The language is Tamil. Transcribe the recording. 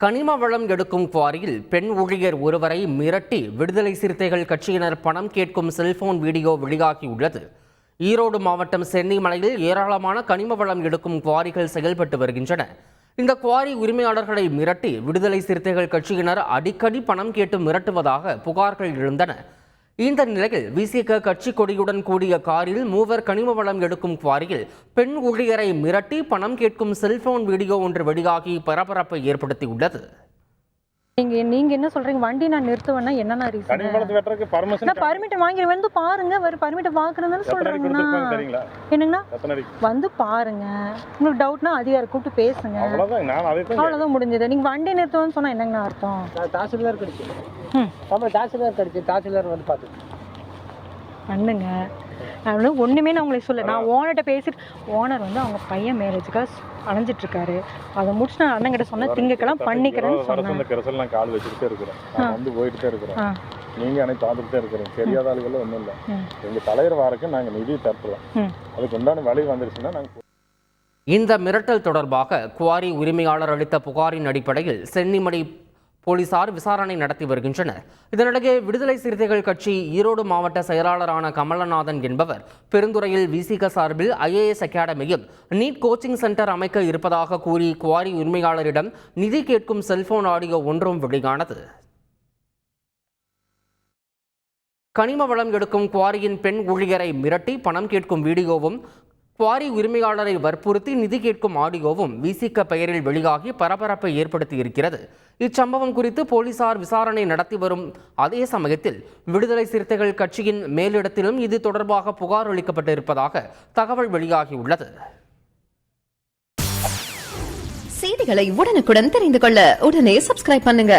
கனிம வளம் எடுக்கும் குவாரியில் பெண் ஊழியர் ஒருவரை மிரட்டி விடுதலை சிறுத்தைகள் கட்சியினர் பணம் கேட்கும் செல்போன் வீடியோ வெளியாகியுள்ளது. ஈரோடு மாவட்டம் சென்னிமலையில் ஏராளமான கனிம வளம் எடுக்கும் குவாரிகள் செயல்பட்டு வருகின்றன. இந்த குவாரி உரிமையாளர்களை மிரட்டி விடுதலை சிறுத்தைகள் கட்சியினர் அடிக்கடி பணம் கேட்டு மிரட்டுவதாக புகார்கள் எழுந்தன. இந்த நிலையில் விசிக கட்சி கொடியுடன் கூடிய காரில் மூவர் கனிம வளம் எடுக்கும் குவாரியில் பெண் ஊழியரை மிரட்டி பணம் கேட்கும் செல்போன் வீடியோ ஒன்று வெளியாகி பரபரப்பை ஏற்படுத்தியுள்ளது. நீங்க என்ன சொல்றீங்க? வண்டி நான் நிறுத்துவேன்னா என்னன்னா ரீசன்? பர்மிட் வாங்கி வந்து பாருங்க, பர்மிட் வாங்குறதுன்னு சொல்றாங்கன்னா என்னங்கண்ணா வந்து பாருங்க. உங்களுக்கு டவுட்னா அதிகாரி கூப்பிட்டு பேசுங்க, அவ்வளவுதான் முடிஞ்சது. நீங்க வண்டி நிறுத்துவேன்னு சொன்னா என்னங்கண்ணா அர்த்தம்? தாசில்தார் கிடைச்சு தாசில்தார் வந்து பார்த்து பண்ணுங்க. நான் ஒன்றுமே நான் உங்களுக்கு சொல்ல, நான் ஓனர்கிட்ட பேசிட்டு ஓனர் வந்து அவங்க பையன் மேரேஜுக்காக அலைஞ்சிட்டு இருக்காரு. அதை முடிச்சு நான் அண்ணன் கிட்ட சொன்னேன், திங்கக்கெல்லாம் பண்ணிக்கிறேன்னு சொன்னேன். கால் வச்சுக்கிட்டே இருக்கிறேன், வந்து போயிட்டே இருக்கிறேன். நீங்க அன்னைக்கு பார்த்துட்டே இருக்கிறேன். தெரியாத ஆளுகளும் ஒன்றும் இல்லை. எங்க தலைவர் வாரக்கு நாங்கள் நிதி தரலாம், அதுக்கு உண்டான வழி வந்துருச்சுன்னா நாங்கள். இந்த மிரட்டல் தொடர்பாக குவாரி உரிமையாளர் அளித்த புகாரின் அடிப்படையில் சென்னிமலை போலீசார் விசாரணை நடத்தி வருகின்றனர். இதனிடையே விடுதலை சிறுத்தைகள் கட்சி ஈரோடு மாவட்ட செயலாளரான கமலநாதன் என்பவர் பெருந்துறையில் விசிக சார்பில் IAS அகாடமியில் நீட் கோச்சிங் சென்டர் அமைக்க இருப்பதாக கூறி குவாரி உரிமையாளரிடம் நிதி கேட்கும் செல்போன் ஆடியோ ஒன்றும் வெளியானது. கனிம வளம் எடுக்கும் குவாரியின் பெண் ஊழியரை மிரட்டி பணம் கேட்கும் வீடியோவும் குவாரி உரிமையாளரை வற்புறுத்தி நிதி கேட்கும் ஆடியோவும் விசிக பெயரில் வெளியாகி பரபரப்பை ஏற்படுத்தி இருக்கிறது. இச்சம்பவம் குறித்து போலீசார் விசாரணை நடத்தி வரும் அதே சமயத்தில் விடுதலை சிறுத்தைகள் கட்சியின் மேலிடத்திலும் இது தொடர்பாக புகார் அளிக்கப்பட்டிருப்பதாக தகவல் வெளியாகியுள்ளது. செய்திகளை உடனுக்குடன் தெரிந்து கொள்ள உடனே சப்ஸ்கிரைப் பண்ணுங்க.